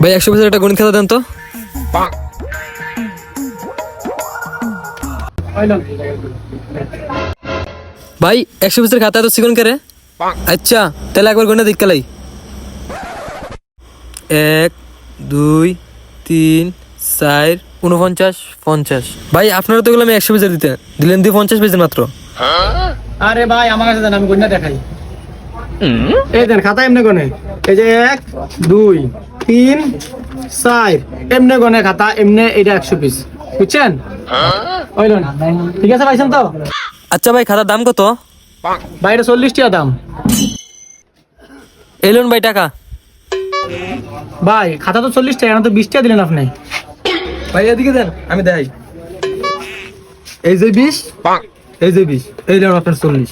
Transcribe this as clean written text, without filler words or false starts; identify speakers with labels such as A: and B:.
A: ভাই 100 পিসের একটা গণিত খাতা দেন তো। ভাই 100 পিসের খাতা তো চিকন করে। আচ্ছা তাহলে একবার গণিত দেখলাই 1 2 3 4 49 50। ভাই আপনারা তো গেলাম 100 পিসের দিলেন 50 পিসের মাত্র।
B: আরে ভাই আমার কাছে দেন, আমি গণনা দেখাই। এই দেন খাতা এমনি গনে, এই যে 1 2 3 4 এমনি গনে খাতা এমনি, এটা 100 পিস, বুঝছেন? ওইলেন ঠিক আছে, পাইছেন তো?
A: আচ্ছা ভাই খাতার দাম কত?
B: ভাই এটা 40 টাকা দাম।
A: এলুন ভাই টাকা।
B: ভাই খাতা তো 40 টাকা, না তো 20 টাকা দিলেন আপনি।
A: ভাই এদিকে দেন আমি দেখাই। এই যে 20, এই যে 20, এই দেন আপনার 40।